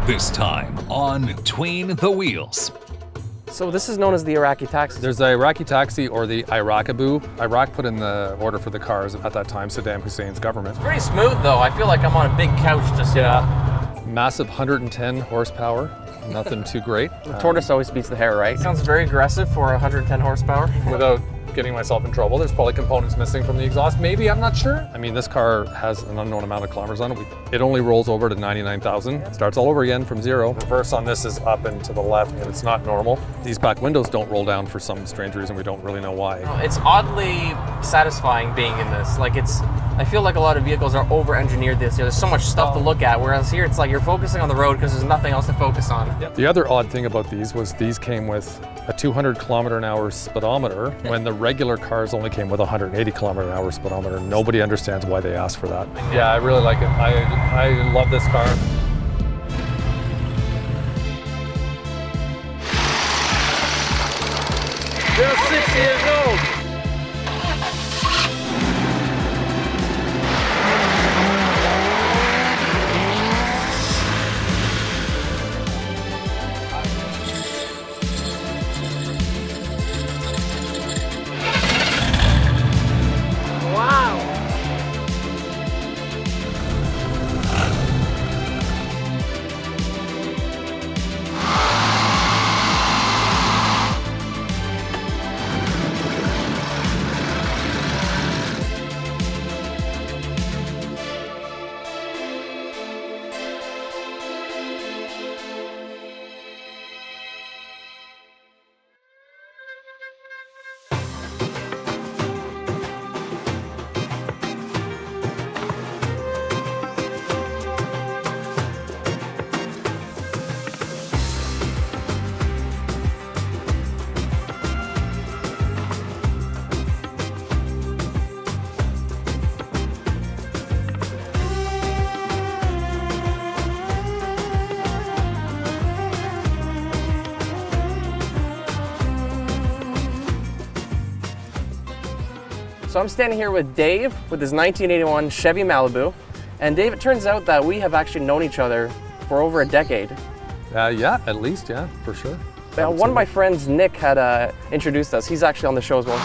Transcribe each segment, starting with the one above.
This time on Between the Wheels. So this is known as the Iraqi Taxi. There's the Iraqi Taxi or the Iraqi. Iraq put in the order for the cars at that time, Saddam Hussein's government. It's pretty smooth though. I feel like I'm on a big couch just Massive 110 horsepower, nothing too great. The tortoise always beats the hare, right? Sounds very aggressive for 110 horsepower. Without getting myself in trouble, there's probably components missing from the exhaust. Maybe, I'm not sure. I mean, this car has an unknown amount of kilometers on it. It only rolls over to 99,000. Starts all over again from zero. Reverse on this is up and to the left, and it's not normal. These back windows don't roll down for some strange reason. We don't really know why. It's oddly satisfying being in this. I feel like a lot of vehicles are over-engineered this year. There's so much stuff to look at, whereas here it's like you're focusing on the road because there's nothing else to focus on. Yep. The other odd thing about these was these came with a 200 kilometer an hour speedometer when the regular cars only came with a 180 kilometer an hour speedometer. Nobody understands why they asked for that. Yeah, I really like it. I love this car. They're 6 years old. So I'm standing here with Dave with his 1981 Chevy Malibu. And Dave, it turns out that we have actually known each other for over a decade. Yeah, at least, yeah, for sure. One of my friends, Nick, had introduced us. He's actually on the show as well.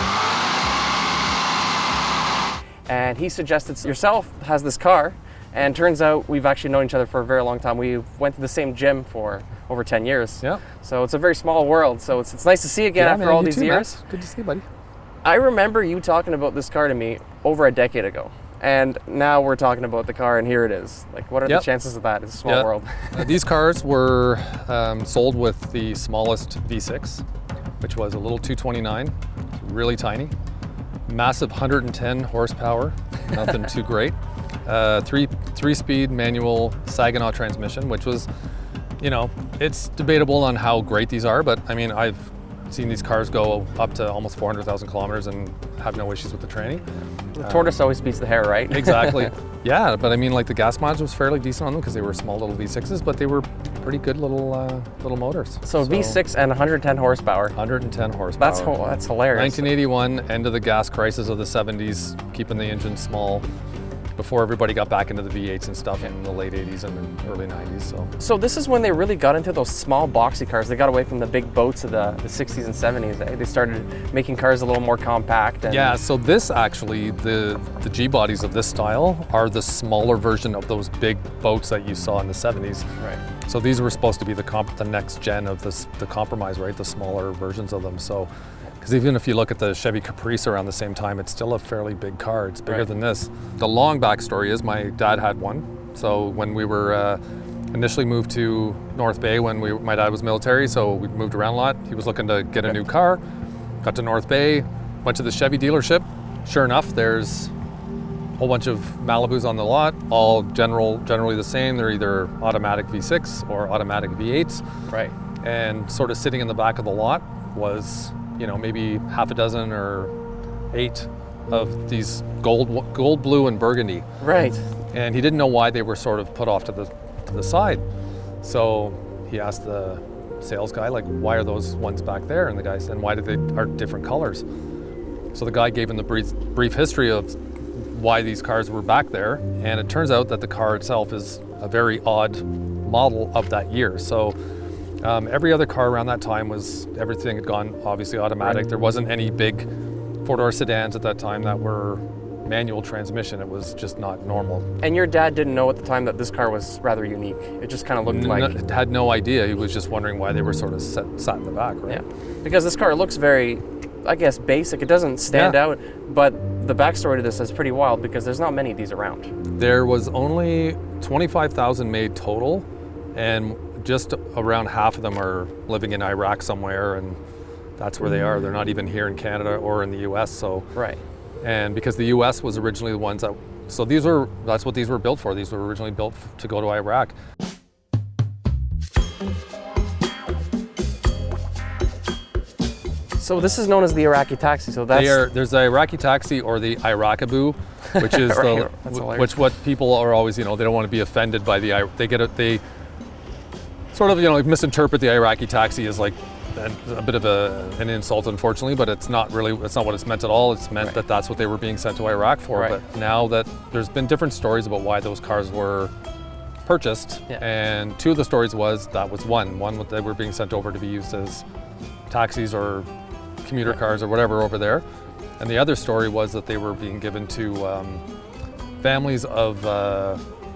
And he suggested yourself has this car. And turns out we've actually known each other for a very long time. We went to the same gym for over 10 years. Yeah. So it's a very small world. So it's nice to see you again after all these years. Man. Good to see you, buddy. I remember you talking about this car to me over a decade ago. And now we're talking about the car and here it is. Like, what are the chances of that? It's a small world. These cars were sold with the smallest V6, which was a little 229, really tiny. Massive 110 horsepower, nothing too great. Three-speed manual Saginaw transmission, which was, it's debatable on how great these are, but I mean, I've seen these cars go up to almost 400,000 kilometers and have no issues with the tranny. The tortoise always beats the hare, right? Exactly. Yeah, but I mean, like the gas mileage was fairly decent on them because they were small little V6s, but they were pretty good little motors. So V6 and 110 horsepower. 110 horsepower. That's hilarious. 1981, end of the gas crisis of the 70s, keeping the engine small before everybody got back into the V8s and stuff in the late 80s and early 90s. So this is when they really got into those small boxy cars. They got away from the big boats of the 60s and 70s. They started making cars a little more compact. Yeah, so this actually, the G-bodies of this style are the smaller version of those big boats that you saw in the 70s. Right. So these were supposed to be the next gen of the compromise, right? The smaller versions of them. So, because even if you look at the Chevy Caprice around the same time, it's still a fairly big car. It's bigger than this. The long backstory is my dad had one. So when we were initially moved to North Bay when my dad was military, so we moved around a lot. He was looking to get a new car. Got to North Bay, went to the Chevy dealership. Sure enough, there's a whole bunch of Malibus on the lot, all generally the same. They're either automatic V6 or automatic V8s. Right. And sort of sitting in the back of the lot was, maybe half a dozen or 8 of these gold, blue, and burgundy. Right. And he didn't know why they were sort of put off to the side. So he asked the sales guy, like, why are those ones back there? And the guy said, why are different colors? So the guy gave him the brief history of why these cars were back there. And it turns out that the car itself is a very odd model of that year. So every other car around that time everything had gone obviously automatic. There wasn't any big four-door sedans at that time that were manual transmission. It was just not normal. And your dad didn't know at the time that this car was rather unique. It just kind of looked like... Had no idea. He was just wondering why they were sort of sat in the back, right? Yeah, because this car looks very, I guess, basic. It doesn't stand out, but the backstory to this is pretty wild because there's not many of these around. There was only 25,000 made total, and just around half of them are living in Iraq somewhere, and that's where they are. They're not even here in Canada or in the US, so... Right. And because the US was originally the ones that... So that's what these were built for. These were originally built to go to Iraq. So this is known as the Iraqi Taxi, so that's... There's the Iraqi Taxi or the Iraqabu, which is which what people are always, they don't want to be offended by they sort of, misinterpret the Iraqi Taxi as like a bit of an insult, unfortunately, but it's not what it's meant at all. It's meant that that's what they were being sent to Iraq for. Right. But now that there's been different stories about why those cars were purchased, and two of the stories was one they were being sent over to be used as taxis or commuter cars or whatever over there, and the other story was that they were being given to families of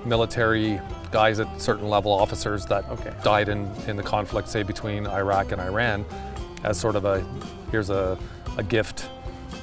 military guys at certain level, officers that died in the conflict, say between Iraq and Iran, as sort of here's a gift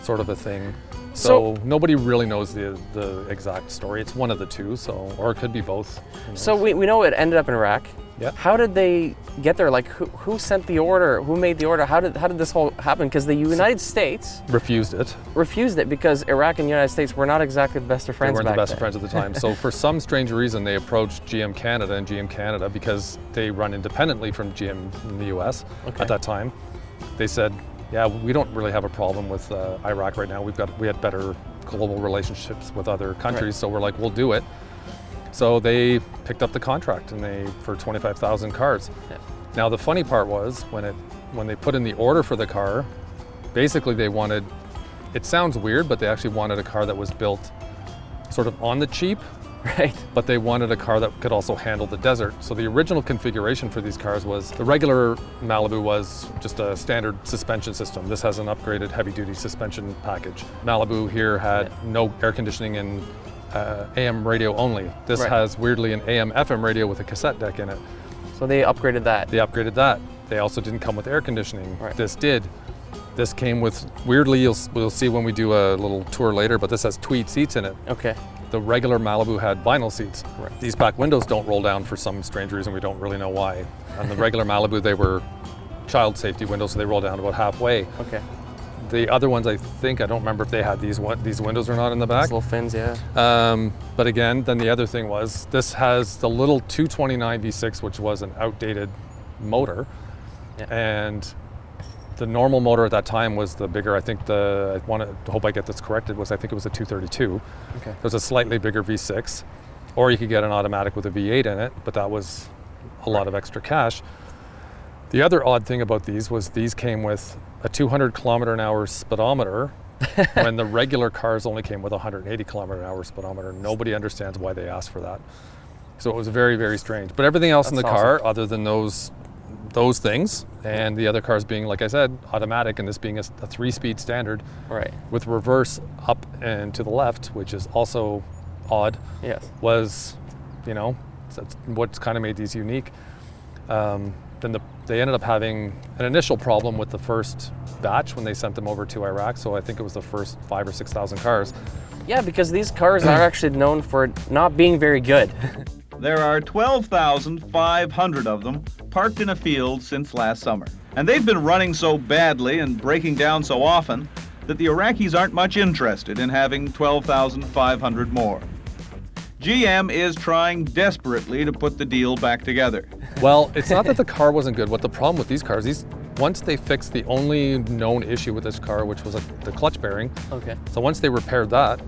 sort of a thing. So nobody really knows the exact story. It's one of the two, or it could be both. So we know it ended up in Iraq. Yeah. How did they get there? Like, who sent the order? Who made the order? How did this whole happen? Because the United States refused it because Iraq and the United States were not exactly the best of friends. They weren't the best of friends at the time. So for some strange reason, they approached GM Canada, and GM Canada, because they run independently from GM in the US at that time, they said, yeah, we don't really have a problem with Iraq right now. We had better global relationships with other countries, so we're like, we'll do it. So they picked up the contract for 25,000 cars. Yeah. Now the funny part was when they put in the order for the car, basically they wanted, it sounds weird, but they actually wanted a car that was built sort of on the cheap. Right. But they wanted a car that could also handle the desert. So the original configuration for these cars was, the regular Malibu was just a standard suspension system. This has an upgraded heavy-duty suspension package. Malibu here had no air conditioning and AM radio only. This has, weirdly, an AM FM radio with a cassette deck in it. So they upgraded that. They also didn't come with air conditioning. Right. This did. This came with, weirdly, we'll see when we do a little tour later, but this has tweed seats in it. Okay. The regular Malibu had vinyl seats. Right. These back windows don't roll down for some strange reason. We don't really know why. On the regular Malibu, they were child safety windows, so they roll down about halfway. Okay. The other ones, I don't remember if they had these windows or not in the back. These little fins, yeah. But again, then the other thing was, this has the little 229 V6, which was an outdated motor. Yeah. And the normal motor at that time was the bigger, hope I get this corrected, I think it was a 232. Okay. It was a slightly bigger V6. Or you could get an automatic with a V8 in it, but that was a lot of extra cash. The other odd thing about these was these came with a 200 kilometer an hour speedometer when the regular cars only came with a 180 kilometer an hour speedometer. Nobody understands why they asked for that. So it was very, very strange. But everything else in the car, other than those things, and the other cars being, like I said, automatic, and this being a 3-speed standard, with reverse up and to the left, which is also odd, was, that's what's kind of made these unique. Then they ended up having an initial problem with the first batch when they sent them over to Iraq. So I think it was the first 5,000 or 6,000 cars. Yeah, because these cars are actually known for not being very good. There are 12,500 of them parked in a field since last summer. And they've been running so badly and breaking down so often that the Iraqis aren't much interested in having 12,500 more. GM is trying desperately to put the deal back together. Well, it's not that the car wasn't good. What the problem with these cars, once they fixed the only known issue with this car, which was the clutch bearing. Okay. So once they repaired that,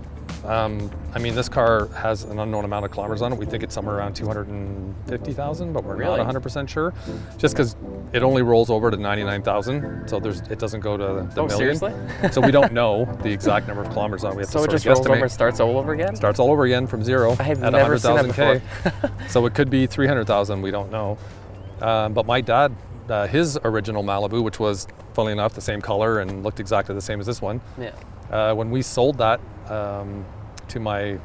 I mean, this car has an unknown amount of kilometers on it. We think it's somewhere around 250,000, but we're Really? not 100% sure. Just because it only rolls over to 99,000, so it doesn't go to the Oh, million. seriously? So we don't know the exact number of kilometers on it. We have So to it sort just of rolls over guesstimate. and starts all over again? Starts all over again from zero I have at never seen that 100,000 before. K. So it could be 300,000, we don't know. But my dad, his original Malibu, which was, funnily enough, the same color and looked exactly the same as this one, Yeah. when we sold that to my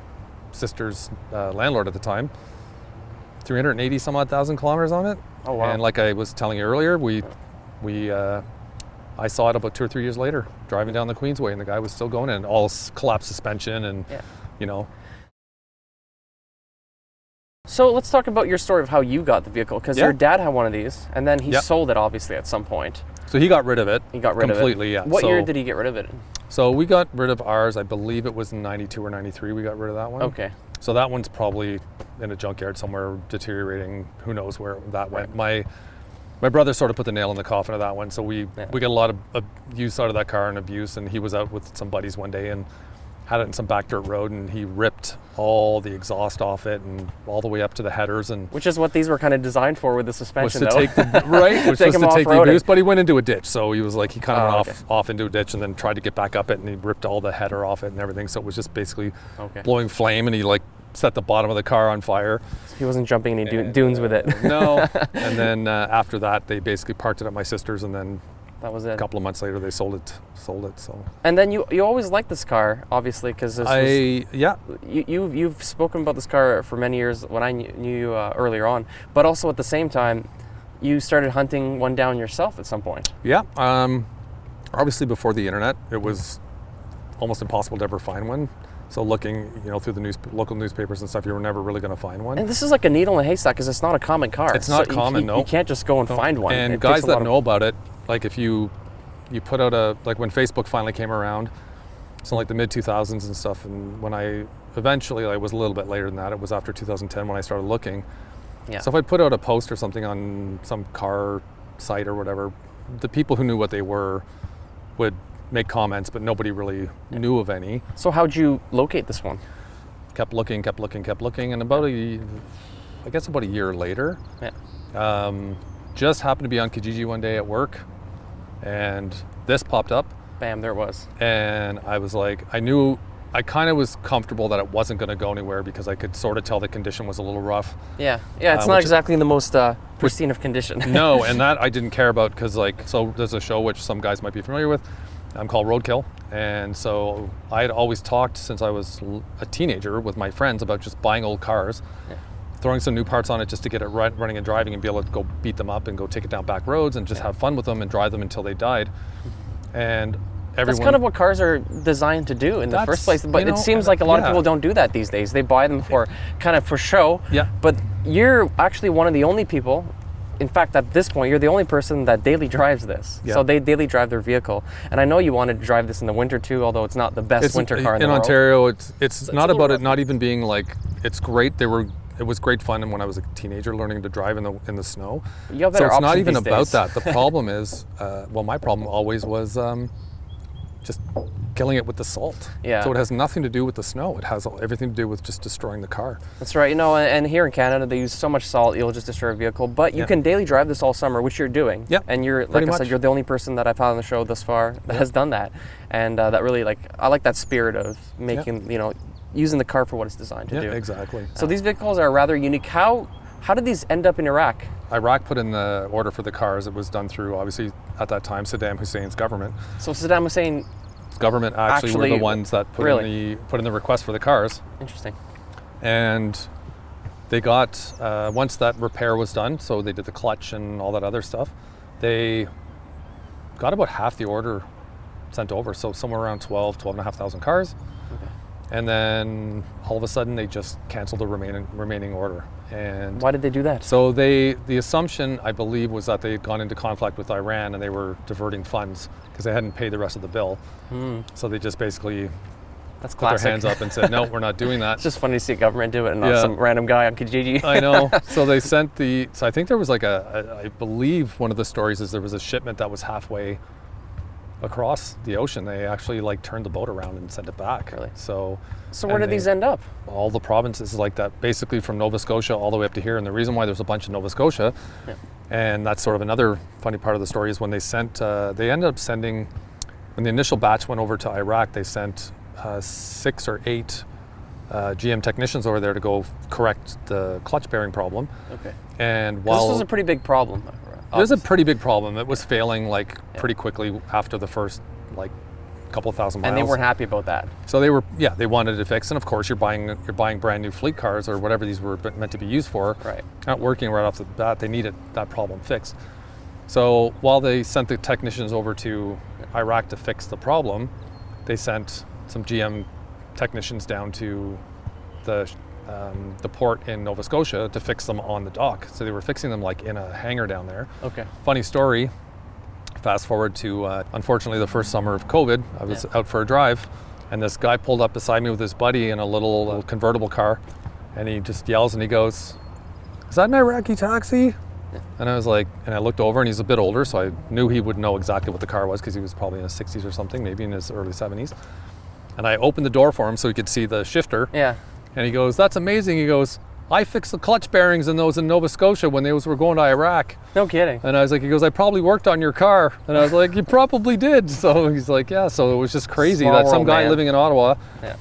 sister's landlord at the time, 380 some odd thousand kilometers on it. Oh, wow. And like I was telling you earlier, I saw it about 2 or 3 years later, driving down the Queensway, and the guy was still going in, all collapsed suspension and, Yeah. you know. So let's talk about your story of how you got the vehicle, because Yeah. your dad had one of these, and then he Yeah. sold it obviously at some point. So he got rid of it. He got rid completely, of it. yeah. What So- year did he get rid of it? So we got rid of ours, I believe it was in 92 or 93 we got rid of that one. Okay. So that one's probably in a junkyard somewhere deteriorating, who knows where that went. My brother sort of put the nail in the coffin of that one, so we got a lot of use out of that car and abuse, and he was out with some buddies one day and had it in some back dirt road, and he ripped all the exhaust off it and all the way up to the headers, and Which is what these were kind of designed for with the was suspension, to though. take the right, which Take was him to take the off-roading. abuse, but he went into a ditch, so he was like, he kind of Oh, went okay. off into a ditch and then tried to get back up it, and he ripped all the header off it and everything, so it was just basically Okay. blowing flame, and he like set the bottom of the car on fire. He wasn't jumping any dunes with it. No. And then after that, they basically parked it at my sister's, and then That was it. a couple of months later, they sold it. So And then you always liked this car, obviously, because you've spoken about this car for many years when I knew you earlier on, but also at the same time, you started hunting one down yourself at some point. yeah. Obviously, before the internet, it was almost impossible to ever find one. So looking, through the local newspapers and stuff, you were never really going to find one. And this is like a needle in a haystack, because it's not a common car. It's not So common, no. You can't just go and find one. And It guys takes a that lot of- know about it, like if you put out like when Facebook finally came around, so like the mid 2000s and stuff, and when I was a little bit later than that, it was after 2010 when I started looking. Yeah. So if I put out a post or something on some car site or whatever, the people who knew what they were would make comments, but nobody really knew of any. So how'd you locate this one? Kept looking, and about a year later, Yeah. just happened to be on Kijiji one day at work, and this popped up, Bam, there it was. and I was like, I kind of was comfortable that it wasn't going to go anywhere because I could sort of tell the condition was a little rough. Yeah. Yeah, it's not which- exactly in the most pristine of condition. No, and that I didn't care about because so there's a show which some guys might be familiar with, called Roadkill, and so I had always talked since I was a teenager with my friends about just buying old cars, throwing some new parts on it just to get it running and driving and be able to go beat them up and go take it down back roads and just have fun with them and drive them until they died. And everyone, That's kind of what cars are designed to do in the first place. But it seems like a lot of people don't do that these days. They buy them for show. Yeah. But you're actually one of the only people, in fact, at this point, you're the only person that daily drives this. Yeah. So they daily drive their vehicle. And I know you wanted to drive this in the winter too, although it's not the best winter car in the world. Ontario. It's it's not a little about rough. it not even being like, it's great. It was great fun when I was a teenager learning to drive in the snow. You have So better it's not options even these about days. that. The problem is, my problem always was just killing it with the salt. Yeah. So it has nothing to do with the snow. It has everything to do with just destroying the car. That's right. And here in Canada, they use so much salt, you'll just destroy a vehicle. But you can daily drive this all summer, which you're doing. Yep, And you're, like pretty I said, much. you're the only person that I've had on the show thus far that has done that. And that really, I like that spirit of making, using the car for what it's designed to do. Yeah, exactly. So these vehicles are rather unique. How did these end up in Iraq? Iraq put in the order for the cars. It was done through, obviously, at that time, Saddam Hussein's government. So Saddam Hussein, Government actually were the ones that put in the request for the cars. interesting. And they got, once that repair was done, so they did the clutch and all that other stuff, they got about half the order sent over, so somewhere around 12,500 cars. Okay. And then all of a sudden they just canceled the remaining order. And Why did they do that? so the assumption, I believe, was that they had gone into conflict with Iran and they were diverting funds because they hadn't paid the rest of the bill. So they just basically That's put their classic. hands up and said, no, we're not doing that. It's just funny to see a government do it and not Yeah. some random guy on Kijiji. I know. So they sent I think there was I believe one of the stories is there was a shipment that was halfway across the ocean. They actually like turned the boat around and sent it back. Really? So where did these end up? All the provinces like that, basically from Nova Scotia all the way up to here. And the reason why there's a bunch in Nova Scotia, and that's sort of another funny part of the story, is when they sent, they ended up sending, when the initial batch went over to Iraq, they sent 6 or 8 GM technicians over there to go correct the clutch bearing problem. Okay. And while this was a pretty big problem. it was a pretty big problem. It was failing like pretty quickly after the first like couple thousand miles. And they weren't happy about that. So they wanted it fixed. And of course, you're buying brand new fleet cars or whatever these were meant to be used for. Right. Not working right off the bat. They needed that problem fixed. So while they sent the technicians over to Iraq to fix the problem, they sent some GM technicians down to the port in Nova Scotia to fix them on the dock. So they were fixing them like in a hangar down there. Okay. Funny story. Fast forward to, unfortunately, the first summer of COVID. I was out for a drive, and this guy pulled up beside me with his buddy in a little convertible car, and he just yells and he goes, "Is that an Iraqi Taxi?" Yeah. And I was like, and I looked over, and he's a bit older, so I knew he would know exactly what the car was because he was probably in his 60s or something, maybe in his early 70s. And I opened the door for him so he could see the shifter. Yeah. And he goes, "That's amazing." He goes, "I fixed the clutch bearings in those in Nova Scotia when they were going to Iraq." No kidding. And I was like, he goes, "I probably worked on your car." And I was like, "You probably did." So he's like, "Yeah." So it was just crazy Small that some world, guy man. living in Ottawa Yeah.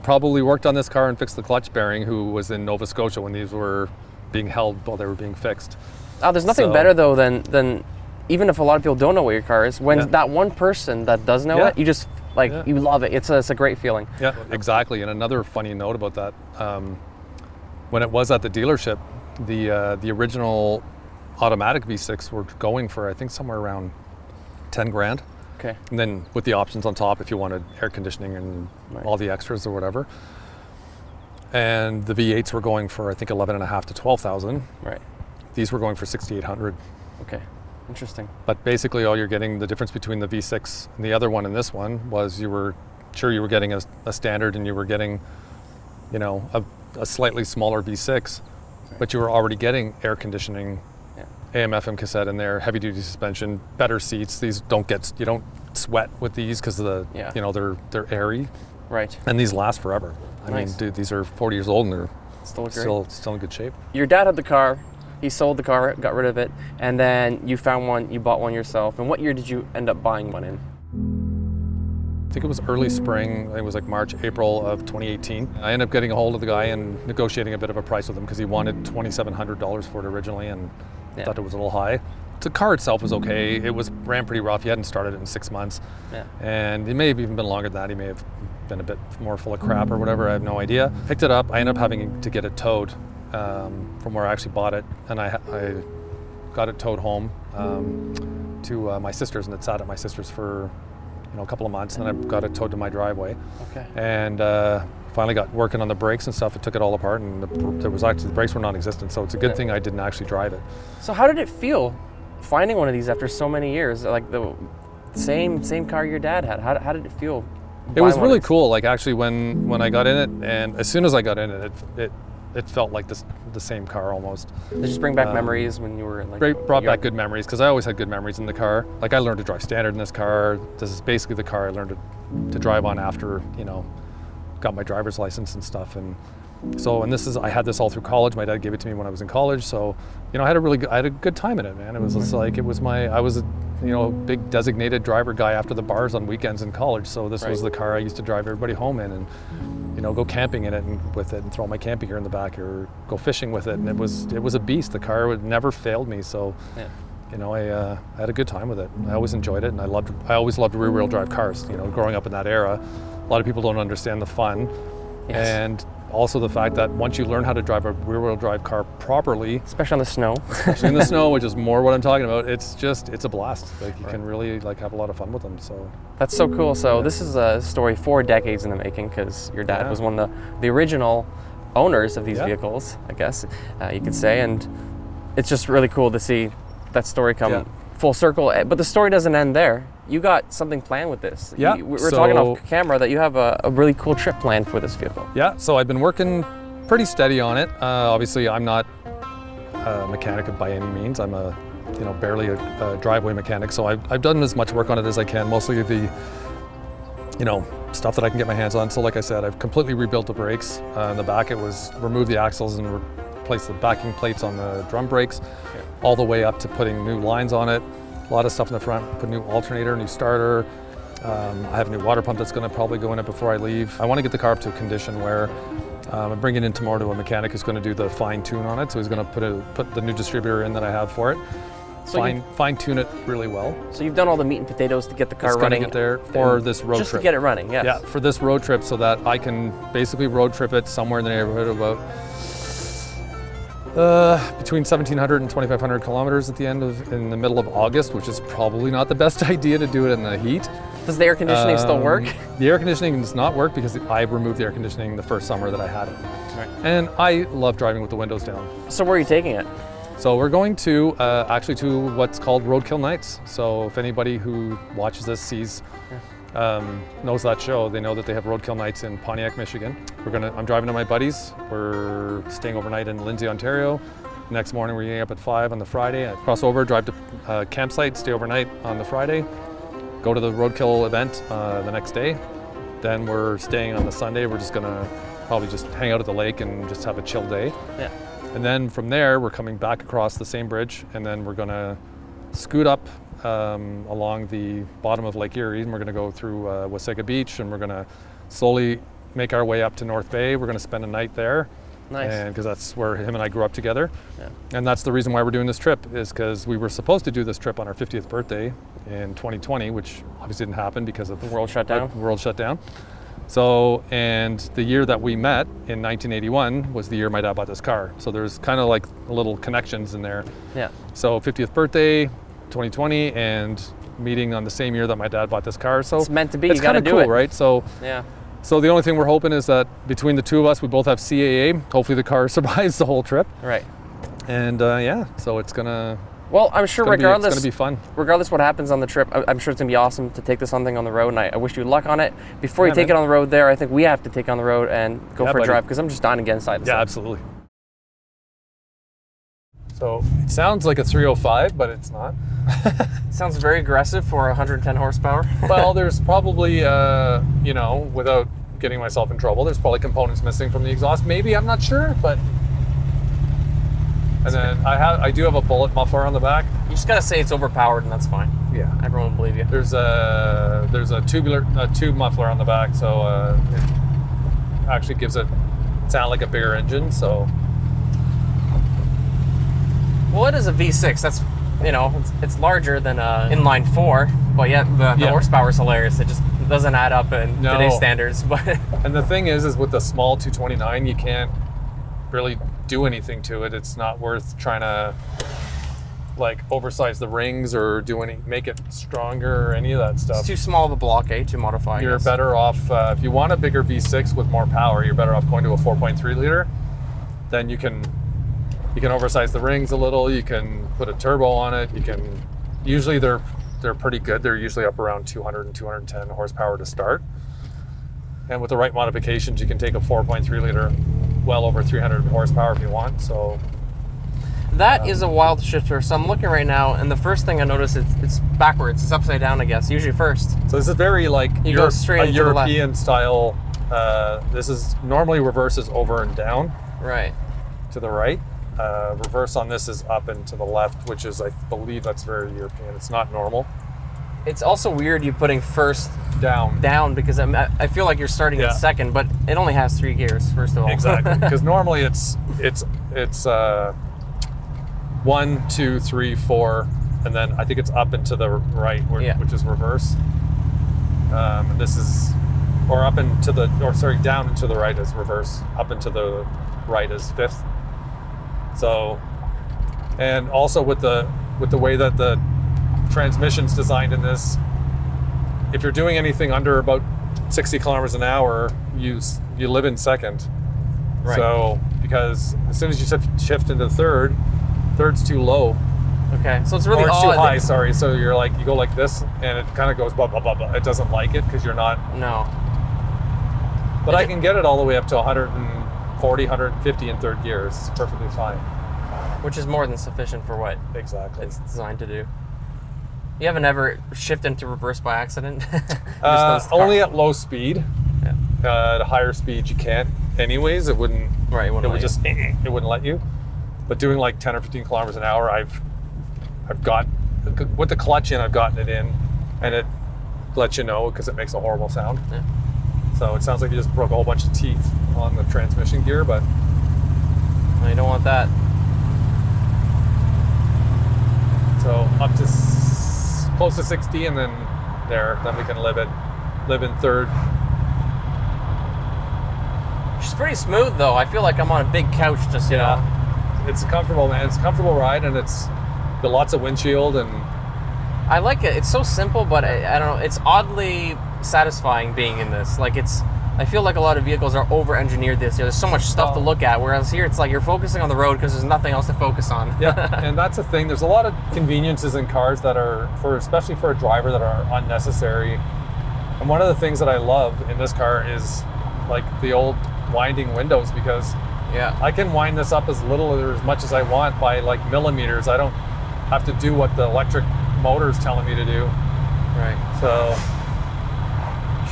probably worked on this car and fixed the clutch bearing who was in Nova Scotia when these were being held while they were being fixed. Oh, there's nothing So- better though than even if a lot of people don't know what your car is, when that one person that does know it, you just you love it. It's a great feeling. Yeah, exactly. And another funny note about that, when it was at the dealership, the original automatic V6 were going for I think somewhere around 10 grand. Okay. And then with the options on top if you wanted air conditioning and all the extras or whatever. And the V8s were going for I think 11,500 to 12,000. Right. These were going for 6,800. Okay. Interesting. But basically all you're getting, the difference between the V6 and the other one and this one was you were getting a standard and you were getting, you know, a slightly smaller V6, but you were already getting air conditioning, AM FM cassette in there, heavy duty suspension, better seats. These you don't sweat with these because of the, you know, they're airy. Right. And these last forever. I mean, dude, these are 40 years old and they're still in good shape. Your dad had the car. He sold the car, got rid of it, and then you found one, you bought one yourself. And what year did you end up buying one in? I think it was early spring. It was like March, April of 2018. I ended up getting a hold of the guy and negotiating a bit of a price with him because he wanted $2,700 for it originally and thought it was a little high. The car itself was okay. It ran pretty rough. He hadn't started it in 6 months. Yeah. And it may have even been longer than that. He may have been a bit more full of crap or whatever. I have no idea. Picked it up. I ended up having to get it towed from where I actually bought it. And I got it towed home to my sister's, and it sat at my sister's for a couple of months, and then I got it towed to my driveway. Okay. And finally got working on the brakes and stuff. It took it all apart, and the brakes were non-existent, so it's a good thing I didn't actually drive it. So how did it feel finding one of these after so many years? Like the same car your dad had. How did it feel? It was really cool. Like actually when I got in it, and as soon as I got in it, it felt like the same car almost. Did it just bring back memories when you were like? Brought back good memories because I always had good memories in the car. Like I learned to drive standard in this car. This is basically the car I learned to drive on after got my driver's license and stuff. And so I had this all through college. My dad gave it to me when I was in college. So I had a good time in it, man. It was just like I was a big designated driver guy after the bars on weekends in college. So this was the car I used to drive everybody home in, and go camping in it with it and throw my camping gear in the back or go fishing with it. And it was a beast. The car never failed me. So I had a good time with it. I always enjoyed it, and I always loved rear-wheel drive cars. Growing up in that era, a lot of people don't understand the fun, and also the fact that once you learn how to drive a rear-wheel drive car properly, especially on the snow, especially in the snow, which is more what I'm talking about, it's a blast. Like you can really have a lot of fun with them. So that's so cool. So this is a story 4 decades in the making, because your dad was one of the original owners of these vehicles, I guess you could say, and it's just really cool to see that story come full circle. But the story doesn't end there. You got something planned with this. Yeah. We're talking off camera that you have a really cool trip planned for this vehicle. Yeah, so I've been working pretty steady on it. Obviously, I'm not a mechanic by any means. I'm barely a driveway mechanic. So I've done as much work on it as I can, mostly the, stuff that I can get my hands on. So like I said, I've completely rebuilt the brakes. In the back, it was remove the axles and replace the backing plates on the drum brakes, all the way up to putting new lines on it. A lot of stuff in the front, put a new alternator, new starter. I have a new water pump that's going to probably go in it before I leave. I want to get the car up to a condition where I'm bringing it in tomorrow to a mechanic who's going to do the fine tune on it. So he's going to put the new distributor in that I have for it. So fine tune it really well. So you've done all the meat and potatoes to get the car running. It's going to get there for this road just trip. to get it running, yes. Yeah, for this road trip, so that I can basically road trip it somewhere in the neighborhood of about between 1,700 and 2,500 kilometers in the middle of August, which is probably not the best idea to do it in the heat. Does the air conditioning still work? The air conditioning does not work because I removed the air conditioning the first summer that I had it. Right. And I love driving with the windows down. So where are you taking it? So we're going to actually to what's called Roadkill Nights. So if anybody who watches this knows that show, they know that they have Roadkill Nights in Pontiac, Michigan. I'm driving to my buddies. We're staying overnight in Lindsay, Ontario. Next morning we're getting up at 5 on the Friday. I cross over, drive to campsite, stay overnight on the Friday, go to the Roadkill event the next day. Then we're staying on the Sunday. We're just gonna probably just hang out at the lake and just have a chill day. Yeah. And then from there, we're coming back across the same bridge, and then we're gonna scoot up along the bottom of Lake Erie, and we're gonna go through Wasaga Beach, and we're gonna slowly make our way up to North Bay. We're gonna spend a night there. Nice. And because that's where him and I grew up together. Yeah. And that's the reason why we're doing this trip, is because we were supposed to do this trip on our 50th birthday in 2020, which obviously didn't happen because of the world shutdown. So, and the year that we met in 1981 was the year my dad bought this car. So there's kind of like little connections in there. Yeah. So 50th birthday, 2020, and meeting on the same year that my dad bought this car. So it's meant to be. It's kind of cool, right? So yeah. So the only thing we're hoping is that between the two of us, we both have CAA. Hopefully the car survives the whole trip. Right. And so it's gonna. Well, I'm sure it's gonna be fun. Regardless what happens on the trip, I'm sure it's gonna be awesome to take this thing on the road, and I wish you luck on it. Before you take it on the road there, I think we have to take on the road and go for a drive, because I'm just dying to get inside this. Yeah, absolutely. So it sounds like a 305, but it's not. Sounds very aggressive for 110 horsepower. Well, there's probably, without getting myself in trouble, there's probably components missing from the exhaust. Maybe, I'm not sure, but. And then I do have a bullet muffler on the back. You just gotta say it's overpowered, and that's fine. Yeah, everyone will believe you. There's a tube muffler on the back, so it actually gives it sound like a bigger engine. So. Well, it is a V6. That's it's larger than a inline 4, but yet the horsepower is hilarious. It just doesn't add up in today's standards. But and the thing is with the small 229, you can't really do anything to it. It's not worth trying to like oversize the rings or make it stronger or any of that stuff. It's too small of a block, to modify. You're better off if you want a bigger V6 with more power. You're better off going to a 4.3 liter. Then you can oversize the rings a little. You can put a turbo on it. Usually they're pretty good. They're usually up around 200 and 210 horsepower to start. And with the right modifications, you can take a 4.3 liter well over 300 horsepower if you want. So that is a wild shifter. So I'm looking right now, and the first thing I notice it's backwards. It's upside down, I guess. Usually first. So this is very like go straight a European style. This is normally reverses over and down. Right. To the right. Reverse on this is up and to the left, which is, I believe that's very European. It's not normal. It's also weird you putting first down because I feel like you're starting at second, but it only has 3 gears, first of all. Exactly, because normally it's 1, 2, 3, 4, and then I think it's up and to the right, which is reverse. This is, down and to the right is reverse. Up and to the right is fifth. So, and also with the way that the transmission's designed in this, if you're doing anything under about 60 kilometers an hour, you live in second. Right. So, because as soon as you shift into third's too low. Okay, so it's really or it's odd. Too high, sorry. So you go like this, and it kind of goes blah, blah, blah, blah. It doesn't like it because you're not. No. But I can get it all the way up to 140, 150 in third gear. It's perfectly fine. Which is more than sufficient for what Exactly. it's designed to do. You haven't ever shifted into reverse by accident? Only at low speed. Yeah. At a higher speed, you can't. Anyways, it wouldn't. Right. It would just. It wouldn't let you. But doing like 10 or 15 kilometers an hour, I've got with the clutch in. I've gotten it in, and it lets you know because it makes a horrible sound. Yeah. So it sounds like you just broke a whole bunch of teeth on the transmission gear, but No, you don't want that. so up to close to 60, and then we can live in third. She's pretty smooth though. I feel like I'm on a big couch, just you know. It's comfortable, man. It's a comfortable ride, and it's got lots of windshield, and I like it. It's so simple, but I don't know. It's oddly satisfying being in this. Like I feel like a lot of vehicles are over-engineered this year. There's so much stuff to look at, whereas here it's like you're focusing on the road because there's nothing else to focus on. yeah, and that's the thing. There's a lot of conveniences in cars that are, especially for a driver, that are unnecessary. And one of the things that I love in this car is like the old winding windows, because Yeah. I can wind this up as little or as much as I want by like millimeters. I don't have to do what the electric motor is telling me to do. Right. So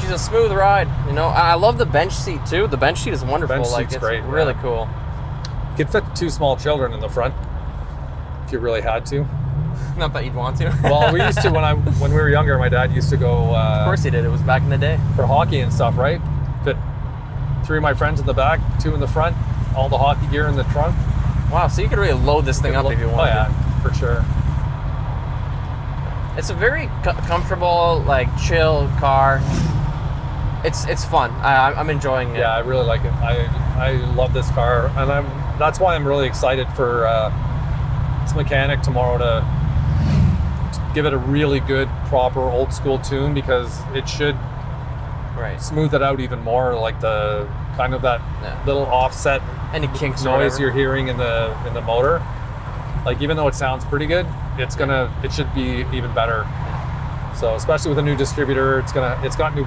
She's a smooth ride, you know. I love the bench seat too. The bench seat is wonderful. Bench like seat's it's great, really yeah. cool. you could fit 2 small children in the front if you really had to. Not that you'd want to. Well, we used to when we were younger. My dad used to go. Of course he did. It was back in the day. For hockey and stuff, right? Fit 3 of my friends in the back, 2 in the front, all the hockey gear in the trunk. Wow. So you could really load this thing up if you wanted. Oh yeah, for sure. It's a very comfortable, like chill car. It's fun. I'm enjoying it. Yeah, I really like it. I love this car, and that's why I'm really excited for this mechanic tomorrow to give it a really good, proper, old school tune, because it should smooth it out even more, like the kind of that little offset any kinks noise you're hearing in the motor. Like, even though it sounds pretty good, it should be even better. So especially with a new distributor, it's got new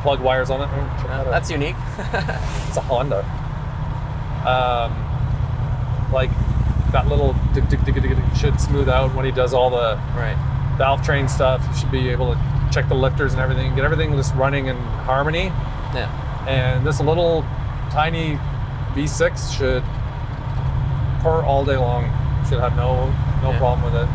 plug wires on it. Oh, check that out. That's unique. It's a Honda. Like that little tick, tick, tick, tick, tick, should smooth out when he does all the valve train stuff. You should be able to check the lifters and everything, get everything just running in harmony. Yeah. And this little tiny V6 should purr all day long. Should have no problem with it.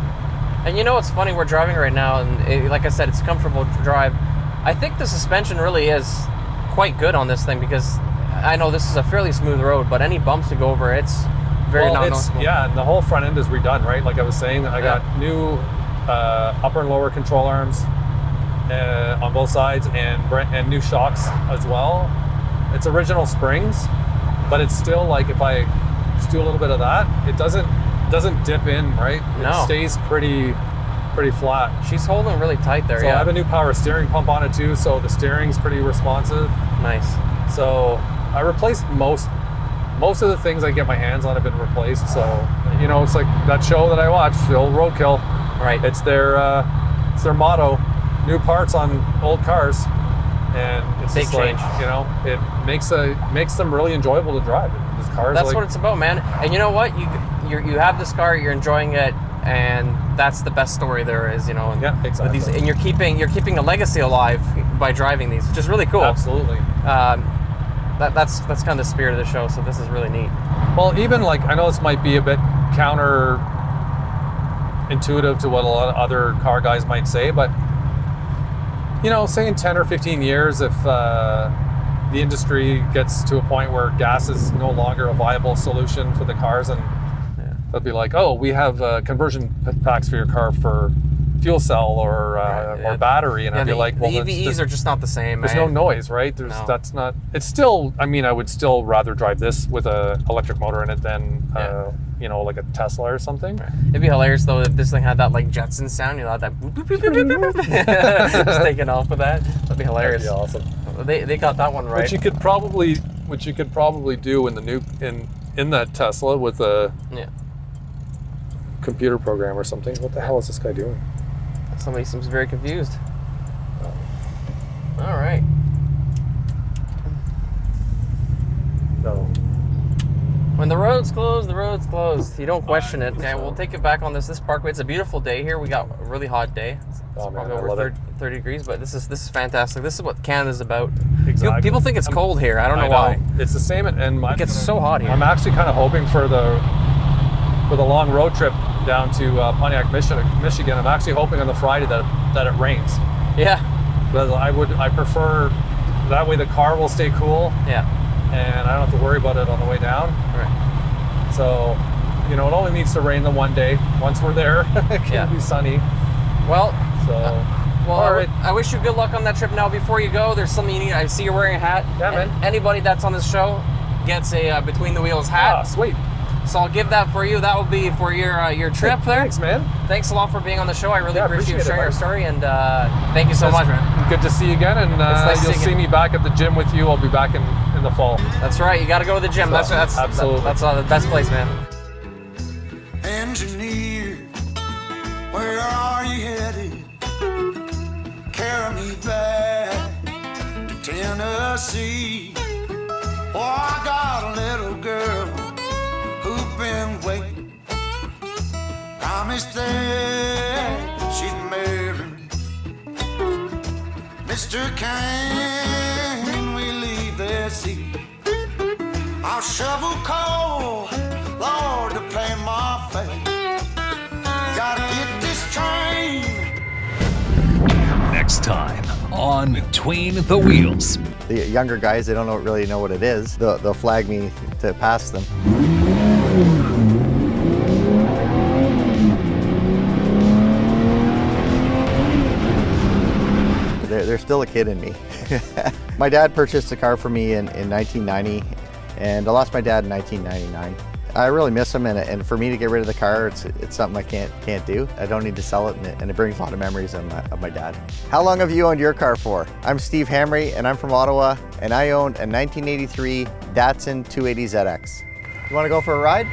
And you know what's funny? We're driving right now, and like I said, it's a comfortable drive. I think the suspension really is quite good on this thing, because I know this is a fairly smooth road, but any bumps to go over, it's very non-noticeable. Yeah, and the whole front end is redone, right? Like I was saying, I got new upper and lower control arms on both sides, and new shocks as well. It's original springs, but it's still like, if I just do a little bit of that, it doesn't dip in, right? No. It stays pretty flat. She's holding really tight there. So I have a new power steering pump on it too, so the steering's pretty responsive. Nice. So I replaced most of the things I get my hands on have been replaced. So, you know, it's like that show that I watched, the old Roadkill. Right. It's their motto: new parts on old cars, and it's big just change. like, you know, it makes them really enjoyable to drive. This car is That's like, what it's about, man. And you know what? You have this car, you're enjoying it, and that's the best story there is, you know. And yeah, exactly. and you're keeping a legacy alive by driving these, which is really cool. Absolutely. That's kind of the spirit of the show. So this is really neat. Well, even like, I know this might be a bit counter intuitive to what a lot of other car guys might say, but you know, say in 10 or 15 years, if the industry gets to a point where gas is no longer a viable solution for the cars, and they'll be like, oh, we have conversion packs for your car for fuel cell or battery, and I'd be like, well, the EVs are just not the same. There's no noise, right? That's not. It's still. I mean, I would still rather drive this with a electric motor in it than you know, like a Tesla or something. Right. It'd be hilarious though if this thing had that like Jetson sound. You know, that boop, boop, boop, boop, boop, boop. Just taking off with that. That'd be hilarious. That'd be awesome. They got that one right. Which you could probably do in the new in that Tesla with a computer program or something. What the hell is this guy doing? Somebody seems very confused. All right. No. When the road's closed, the road's closed. You don't question it. Okay, we'll take it back on this parkway. It's a beautiful day here. We got a really hot day. It's probably over 30 degrees, but this is fantastic. This is what Canada's about. Exactly. People think it's cold here. I don't know why. It's the same, and It gets so hot here. I'm actually kind of hoping for the long road trip down to Pontiac, Michigan. I'm actually hoping on the Friday that it rains. Yeah. But I prefer that way the car will stay cool. Yeah. And I don't have to worry about it on the way down. Right. So, you know, it only needs to rain the one day. Once we're there, it can be sunny. Well, all right. I wish you good luck on that trip. Now, before you go, there's something you need. I see you're wearing a hat. Yeah, man. Anybody that's on this show gets a Between the Wheels hat. Ah, sweet. So I'll give that for you. That will be for your trip there. Thanks, man. Thanks a lot for being on the show. I really appreciate you sharing your story, and thank you so much, man. Good to see you again, and nice you'll see me back at the gym with you. I'll be back in the fall. That's right. You got to go to the gym. That's absolutely. That's the best place, man. Engineer, where are you headed? Carry me back to Tennessee. Oh, I got a little girl who's been waiting. Promised that she'd marry me. Mister, can we leave this seat? I'll shovel coal, Lord, to pay my fare. Gotta get this train. Next time on Between the Wheels. The younger guys, they don't really know what it is. They'll flag me to pass them. There's still a kid in me. My dad purchased a car for me in 1990, and I lost my dad in 1999. I really miss him, and for me to get rid of the car, it's something I can't do. I don't need to sell it, and it brings a lot of memories of my dad. How long have you owned your car for? I'm Steve Hamry, and I'm from Ottawa, and I owned a 1983 Datsun 280ZX. You want to go for a ride?